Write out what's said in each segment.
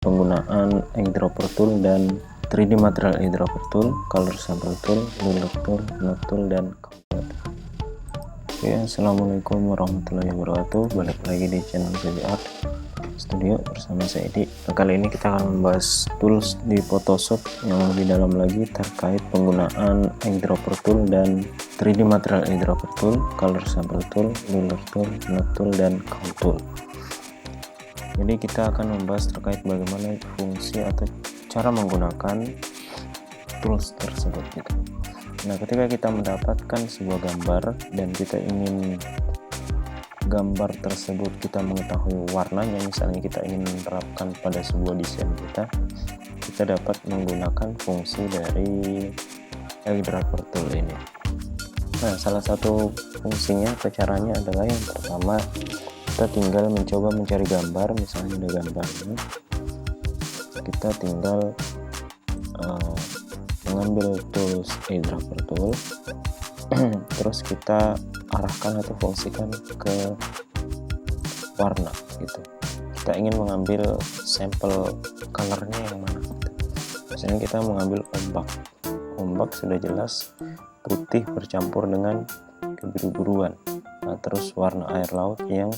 penggunaan eyedropper tool dan 3D material eyedropper tool, color sample tool, ruler tool, node tool, dan comb. Oke, assalamualaikum warahmatullahi wabarakatuh. Balik lagi di channel CB Art Studio bersama saya Edi. Kali ini kita akan membahas tools di Photoshop yang lebih dalam lagi terkait penggunaan eyedropper tool dan 3D material eyedropper tool, color sample tool, ruler tool, node tool, dan comb tool. Jadi kita akan membahas terkait bagaimana fungsi atau cara menggunakan tools tersebut gitu. Nah, ketika kita mendapatkan sebuah gambar dan kita ingin gambar tersebut kita mengetahui warnanya, misalnya kita ingin menerapkan pada sebuah desain kita dapat menggunakan fungsi dari eyedropper tool ini. Nah, salah satu fungsinya atau caranya adalah yang pertama, kita tinggal mencoba mencari gambar. Misalnya ada gambar ini, kita tinggal mengambil tools eyedropper tool terus kita arahkan atau fungsikan ke warna gitu. Kita ingin mengambil sampel colornya yang mana gitu. Misalnya kita mengambil ombak sudah jelas putih bercampur dengan kebiru-biruan. Nah, terus warna air laut yang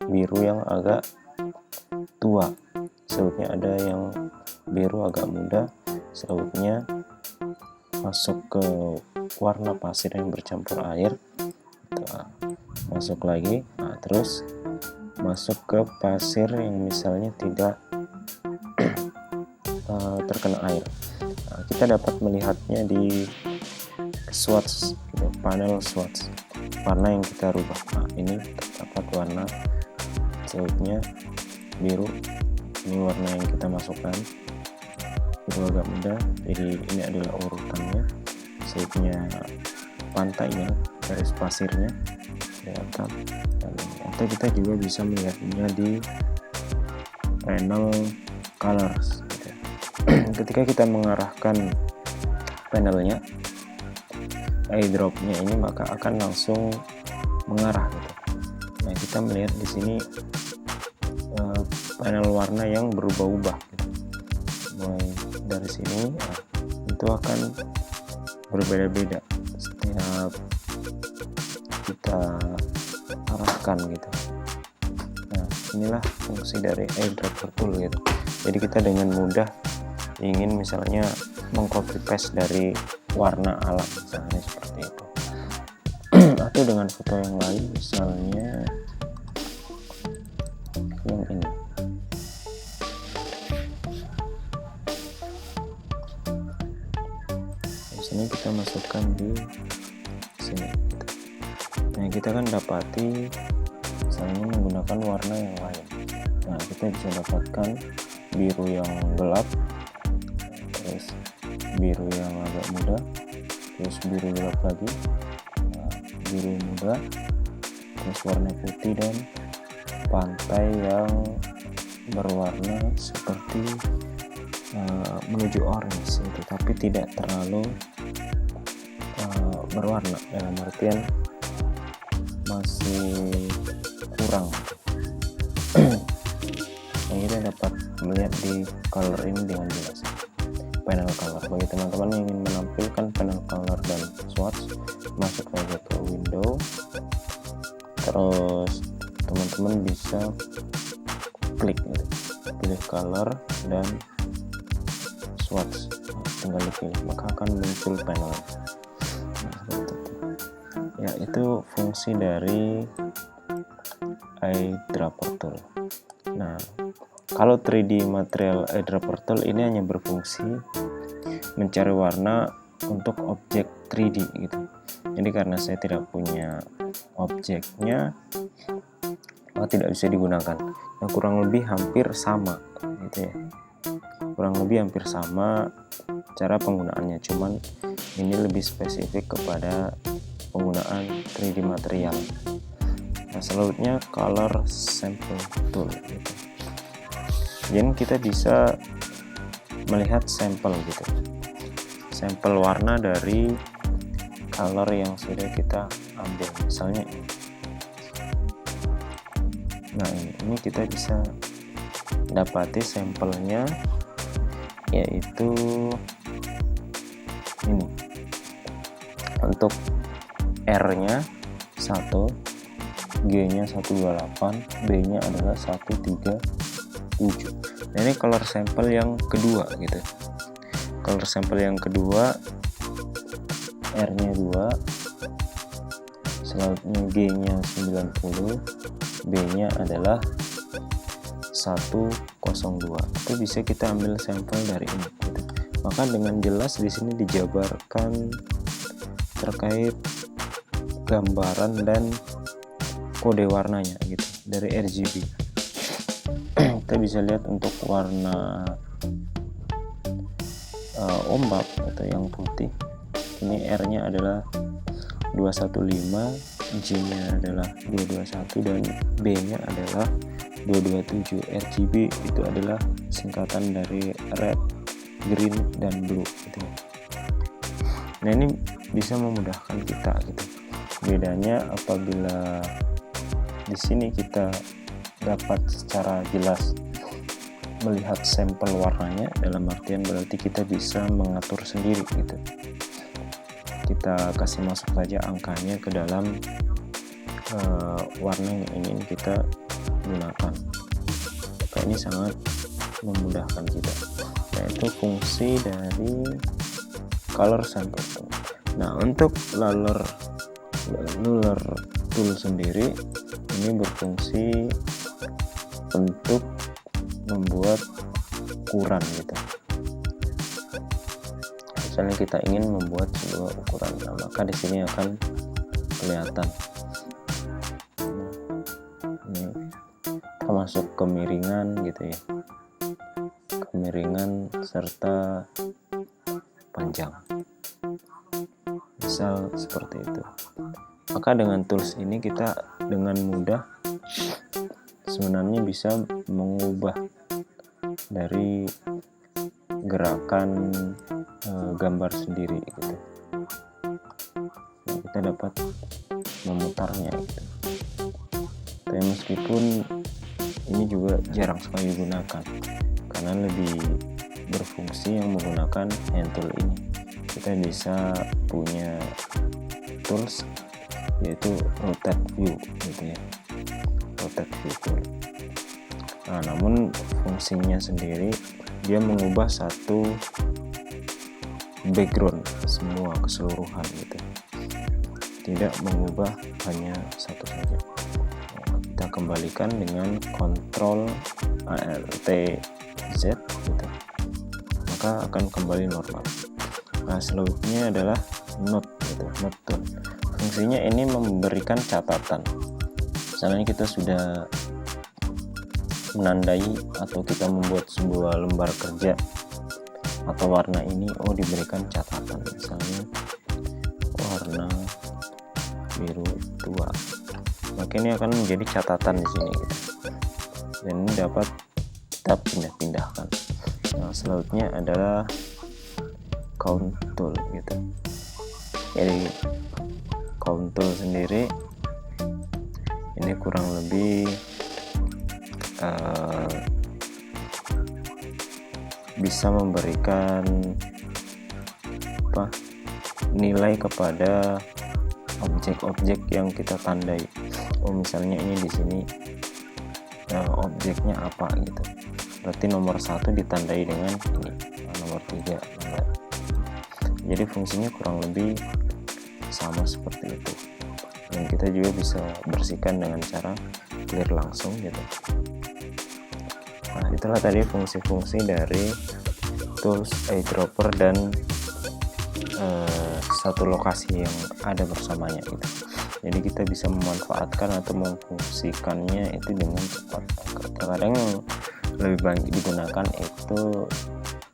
biru yang agak tua, selanjutnya ada yang biru agak muda, selanjutnya masuk ke warna pasir yang bercampur air, masuk lagi, nah, terus masuk ke pasir yang misalnya tidak terkena air. Nah, kita dapat melihatnya di swatch gitu, panel swatch, warna yang kita rubah. Nah, ini terdapat warna selanjutnya biru, ini warna yang kita masukkan, biru agak muda, jadi ini adalah urutannya. Selanjutnya pantainya, garis pasirnya kelihatan. Atau kita juga bisa melihatnya di panel colors gitu. Ketika kita mengarahkan panelnya, eyedropnya ini, maka akan langsung mengarah gitu. Nah, kita melihat di sini panel warna yang berubah-ubah gitu. Mulai dari sini itu akan berbeda-beda setiap kita arahkan gitu. Nah, inilah fungsi dari eyedropper tool gitu. Jadi kita dengan mudah ingin misalnya mengcopy paste dari warna alam misalnya seperti itu. Atau dengan foto yang lain, misalnya yang ini. Di sini kita masukkan di sini gitu. Nah, kita kan dapati misalnya menggunakan warna yang lain. Nah, kita bisa dapatkan biru yang gelap, terus biru yang agak muda, terus biru gelap lagi, biru muda, terus warna putih, dan pantai yang berwarna seperti menuju orange gitu, tapi tidak terlalu berwarna, dalam artian masih kurang. Nah, kita dapat melihat di color ini dengan jelas, panel color. Bagi teman-teman yang ingin menampilkan panel color dan swatch, masuk saja ke window, terus teman-teman bisa klik gitu, pilih color dan swatch, tinggal dipilih, maka akan muncul panel. Ya, itu fungsi dari eyedropper tool. Nah, kalau 3D material eyedropper tool ini hanya berfungsi mencari warna untuk objek 3D gitu. Jadi karena saya tidak punya objeknya, tidak bisa digunakan. Nah, kurang lebih hampir sama gitu ya. Kurang lebih hampir sama cara penggunaannya, cuman ini lebih spesifik kepada penggunaan 3D material. Nah, selanjutnya color sample tool gitu. Jadi kita bisa melihat sampel gitu, sampel warna dari color yang sudah kita ambil, misalnya ini. Nah, ini kita bisa dapati sampelnya, yaitu ini. Untuk R-nya 1, G-nya 128, B-nya adalah 137. Nah, ini color sample yang kedua gitu. Color sample yang kedua, R-nya 2, selanjutnya G-nya 90, B-nya adalah 102. Itu bisa kita ambil sampel dari ini gitu. Maka dengan jelas di sini dijabarkan terkait gambaran dan kode warnanya gitu dari RGB. Kita bisa lihat untuk warna ombak atau yang putih, ini R-nya adalah 215, G-nya adalah 221, dan B-nya adalah 227. RGB itu adalah singkatan dari red, green, dan blue gitu. Nah, ini bisa memudahkan kita gitu. Bedanya apabila di sini kita dapat secara jelas melihat sampel warnanya, dalam artian berarti kita bisa mengatur sendiri gitu. Kita kasih masuk saja angkanya ke dalam warna yang ingin kita gunakan. Maka ini sangat memudahkan kita. Nah, itu fungsi dari color sample. Nah, untuk ruler tool sendiri ini berfungsi untuk membuat ukuran gitu. Misalnya kita ingin membuat sebuah ukuran, nah, maka di sini akan kelihatan. Ini termasuk kemiringan gitu ya, kemiringan serta panjang, misal seperti itu. Maka dengan tools ini kita dengan mudah sebenarnya bisa mengubah dari gerakan gambar sendiri gitu. Nah, kita dapat memutarnya gitu. Tapi meskipun ini juga jarang sekali digunakan karena lebih berfungsi yang menggunakan hand tool ini. Kita bisa punya tools yaitu rotate view gitu ya, rotate view tool. Nah, namun fungsinya sendiri dia mengubah satu background semua keseluruhan gitu, tidak mengubah hanya satu saja. Nah, kita kembalikan dengan Ctrl Alt Z gitu, maka akan kembali normal. Nah, selanjutnya adalah note gitu, note tool. Fungsinya ini memberikan catatan. Misalnya kita sudah menandai atau kita membuat sebuah lembar kerja atau warna ini, diberikan catatan, misalnya warna biru 2, maka ini akan menjadi catatan di sini gitu. Dan ini dapat kita pindah-pindahkan. Nah, selanjutnya adalah count tool gitu. Jadi count tool sendiri ini kurang lebih bisa memberikan nilai kepada objek-objek yang kita tandai. Misalnya ini di sini objeknya apa gitu, berarti nomor 1 ditandai dengan ini, nomor 3 enggak. Jadi fungsinya kurang lebih sama seperti itu, dan kita juga bisa bersihkan dengan cara clear langsung gitu. Nah, itulah tadi fungsi-fungsi dari tools eyedropper dan satu lokasi yang ada bersamanya gitu. Jadi kita bisa memanfaatkan atau memfungsikannya itu dengan cepat. Terkadang lebih banyak digunakan itu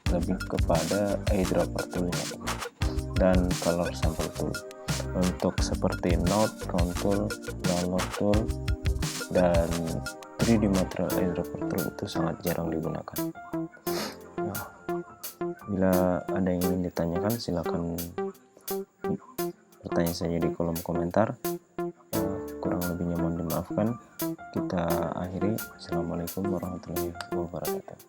lebih kepada eyedropper toolnya dan color sample tool. Untuk seperti node, contour, download tool, dan 3D material eyedropper tool itu sangat jarang digunakan. Nah, bila ada yang ingin ditanyakan, silakan bertanya saja di kolom komentar. Kurang lebihnya mohon dimaafkan. kita akhiri. Assalamualaikum warahmatullahi wabarakatuh.